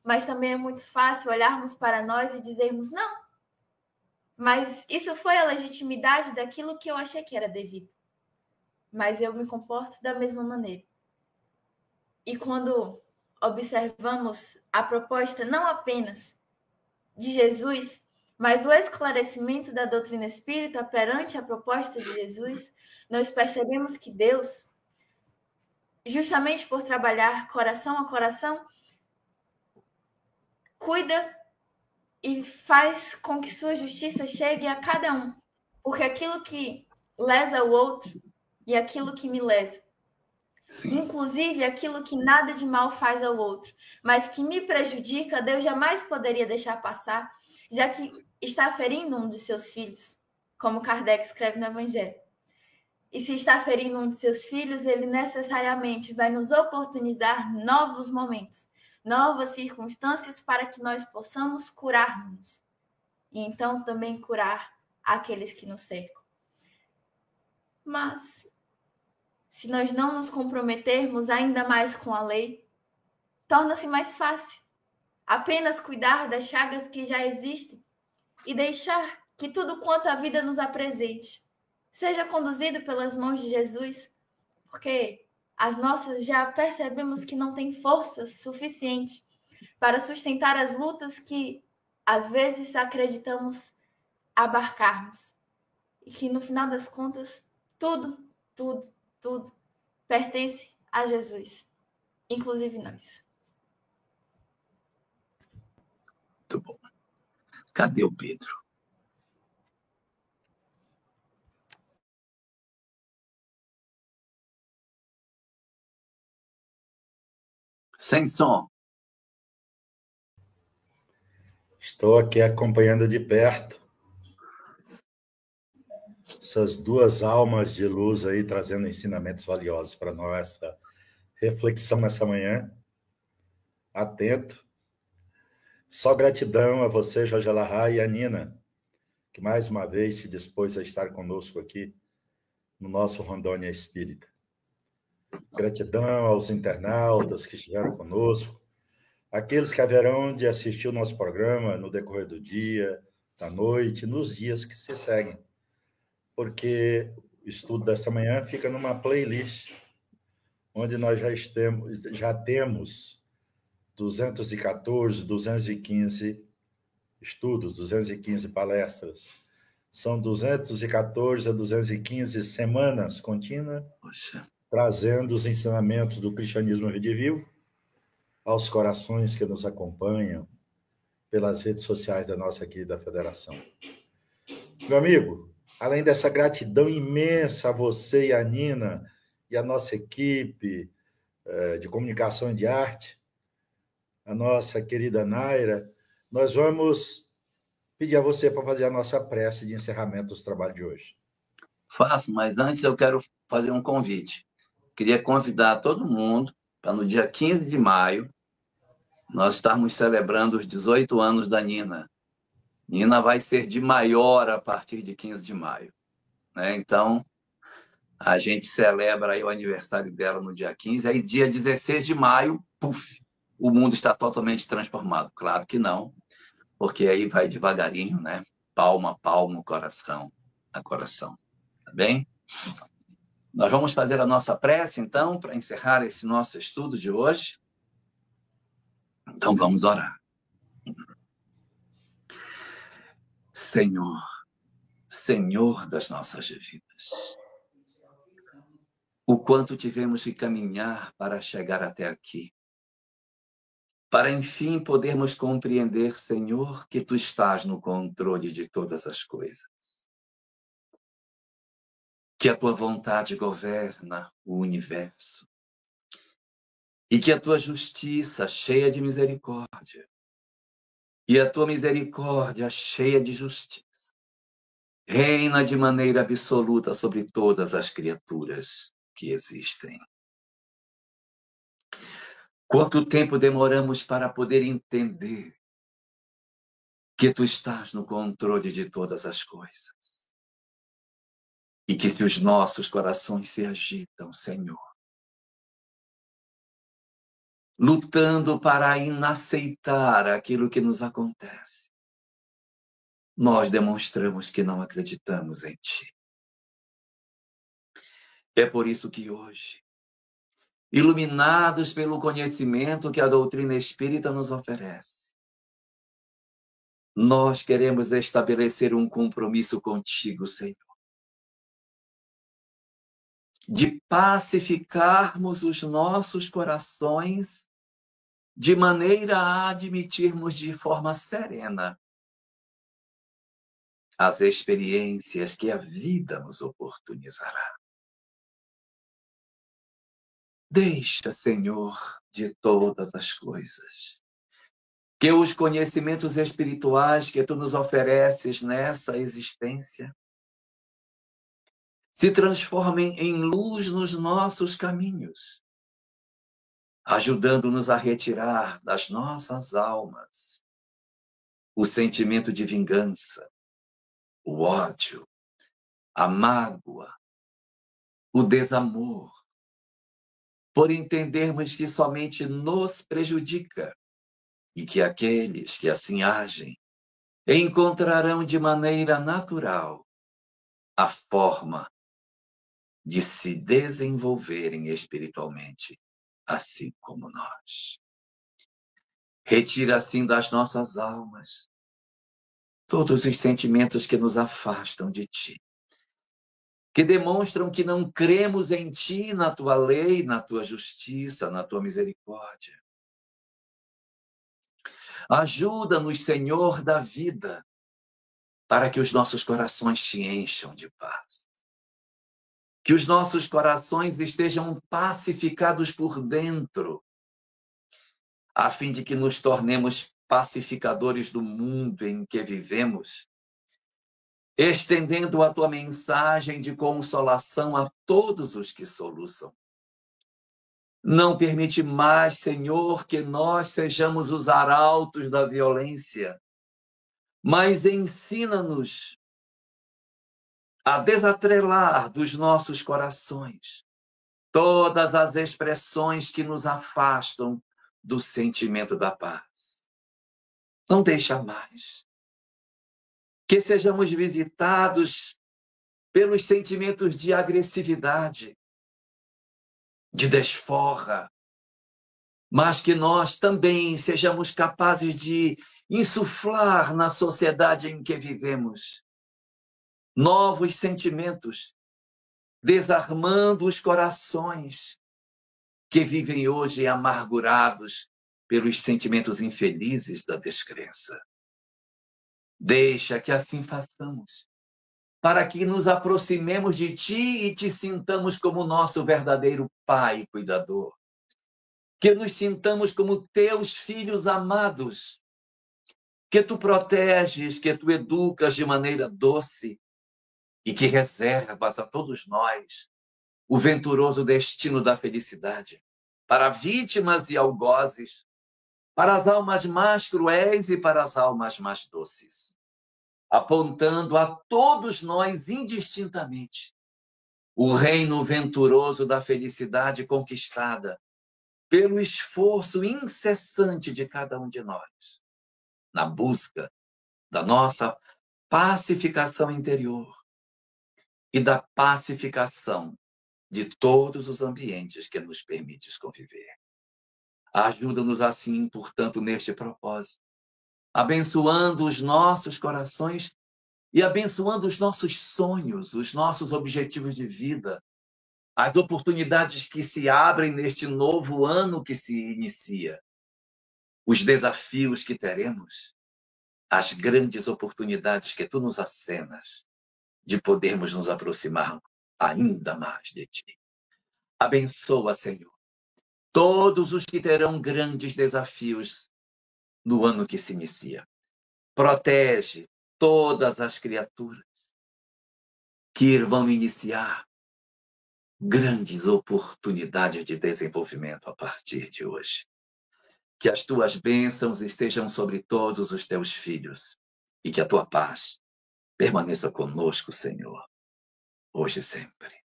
Mas também é muito fácil olharmos para nós e dizermos, não, mas isso foi a legitimidade daquilo que eu achei que era devido. Mas eu me comporto da mesma maneira. E quando observamos a proposta não apenas de Jesus, mas o esclarecimento da doutrina espírita perante a proposta de Jesus, nós percebemos que Deus, justamente por trabalhar coração a coração, cuida e faz com que sua justiça chegue a cada um. Porque aquilo que lesa o outro e aquilo que me lesa, inclusive aquilo que nada de mal faz ao outro, mas que me prejudica, Deus jamais poderia deixar passar, já que está ferindo um dos seus filhos, como Kardec escreve no Evangelho. E se está ferindo um dos seus filhos, ele necessariamente vai nos oportunizar novos momentos, novas circunstâncias para que nós possamos curar-nos. E então também curar aqueles que nos cercam. Mas, se nós não nos comprometermos ainda mais com a lei, torna-se mais fácil apenas cuidar das chagas que já existem e deixar que tudo quanto a vida nos apresente seja conduzido pelas mãos de Jesus, porque as nossas já percebemos que não têm força suficiente para sustentar as lutas que às vezes acreditamos abarcarmos. E que no final das contas, tudo pertence a Jesus, inclusive nós. Muito bom. Cadê o Pedro? Sem som. Estou aqui acompanhando de perto. essas duas almas de luz aí trazendo ensinamentos valiosos para nossa reflexão nessa manhã. Atento. Só gratidão a você, Jorge Alahá, e a Nina, que mais uma vez se dispôs a estar conosco aqui no nosso Rondônia Espírita. Gratidão aos internautas que estiveram conosco, aqueles que haverão de assistir o nosso programa no decorrer do dia, da noite, nos dias que se seguem, porque o estudo desta manhã fica numa playlist, onde nós já temos 214, 215 estudos, 215 palestras. São 214 a 215 semanas contínuas, trazendo os ensinamentos do cristianismo redivivo aos corações que nos acompanham pelas redes sociais da nossa querida federação. Meu amigo, além dessa gratidão imensa a você e a Nina e a nossa equipe de comunicação e de arte, a nossa querida Naira, nós vamos pedir a você para fazer a nossa prece de encerramento dos trabalhos de hoje. Faço, mas antes eu quero fazer um convite. Queria convidar todo mundo para no dia 15 de maio nós estarmos celebrando os 18 anos da Nina. Nina vai ser de maior a partir de 15 de maio. Né? Então, a gente celebra aí o aniversário dela no dia 15, aí dia 16 de maio, puf, o mundo está totalmente transformado. Claro que não, porque aí vai devagarinho, né? Palma a palma, coração a coração. Tá bem? Nós vamos fazer a nossa prece, então, para encerrar esse nosso estudo de hoje. Então, vamos orar. Senhor, Senhor das nossas vidas, o quanto tivemos que caminhar para chegar até aqui, para enfim podermos compreender, Senhor, que Tu estás no controle de todas as coisas, que a Tua vontade governa o universo e que a Tua justiça cheia de misericórdia e a Tua misericórdia cheia de justiça reina de maneira absoluta sobre todas as criaturas que existem. Quanto tempo demoramos para poder entender que Tu estás no controle de todas as coisas e que os nossos corações se agitam, Senhor, lutando para inaceitar aquilo que nos acontece. Nós demonstramos que não acreditamos em Ti. É por isso que hoje, iluminados pelo conhecimento que a doutrina espírita nos oferece, nós queremos estabelecer um compromisso contigo, Senhor, de pacificarmos os nossos corações de maneira a admitirmos de forma serena as experiências que a vida nos oportunizará. Deixa, Senhor, de todas as coisas, que os conhecimentos espirituais que Tu nos ofereces nessa existência se transformem em luz nos nossos caminhos, ajudando-nos a retirar das nossas almas o sentimento de vingança, o ódio, a mágoa, o desamor, por entendermos que somente nos prejudica e que aqueles que assim agem encontrarão de maneira natural a forma de se desenvolverem espiritualmente, assim como nós. Retira assim das nossas almas todos os sentimentos que nos afastam de Ti, que demonstram que não cremos em Ti, na Tua lei, na Tua justiça, na Tua misericórdia. Ajuda-nos, Senhor da vida, para que os nossos corações te encham de paz. Que os nossos corações estejam pacificados por dentro, a fim de que nos tornemos pacificadores do mundo em que vivemos, estendendo a tua mensagem de consolação a todos os que soluçam. Não permite mais, Senhor, que nós sejamos os arautos da violência, mas ensina-nos a desatrelar dos nossos corações todas as expressões que nos afastam do sentimento da paz. Não deixa mais que sejamos visitados pelos sentimentos de agressividade, de desforra, mas que nós também sejamos capazes de insuflar na sociedade em que vivemos novos sentimentos, desarmando os corações que vivem hoje amargurados pelos sentimentos infelizes da descrença. Deixa que assim façamos, para que nos aproximemos de Ti e Te sintamos como nosso verdadeiro Pai cuidador. Que nos sintamos como Teus filhos amados, que Tu proteges, que Tu educas de maneira doce e que reservas a todos nós o venturoso destino da felicidade, para vítimas e algozes, para as almas mais cruéis e para as almas mais doces, apontando a todos nós indistintamente o reino venturoso da felicidade conquistada pelo esforço incessante de cada um de nós, na busca da nossa pacificação interior e da pacificação de todos os ambientes que nos permites conviver. Ajuda-nos assim, portanto, neste propósito, abençoando os nossos corações e abençoando os nossos sonhos, os nossos objetivos de vida, as oportunidades que se abrem neste novo ano que se inicia, os desafios que teremos, as grandes oportunidades que Tu nos acenas de podermos nos aproximar ainda mais de Ti. Abençoa, Senhor, todos os que terão grandes desafios no ano que se inicia. Protege todas as criaturas que vão iniciar grandes oportunidades de desenvolvimento a partir de hoje. Que as Tuas bênçãos estejam sobre todos os Teus filhos e que a Tua paz permaneça conosco, Senhor, hoje e sempre.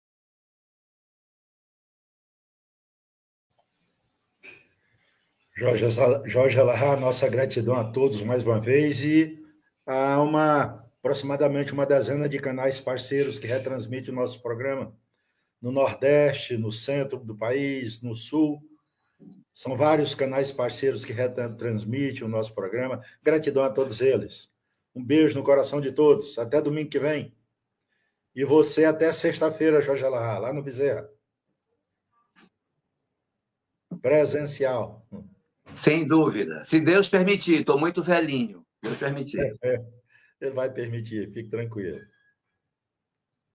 Jorge Alahá, nossa gratidão a todos mais uma vez, e há aproximadamente uma dezena de canais parceiros que retransmitem o nosso programa no Nordeste, no centro do país, no Sul. São vários canais parceiros que retransmitem o nosso programa. Gratidão a todos eles. Um beijo no coração de todos. Até domingo que vem. E você até sexta-feira, Jorge Alahá, lá no Bezerra. Presencial. Sem dúvida. Se Deus permitir, estou muito velhinho. Deus permitir. Ele vai permitir, fique tranquilo.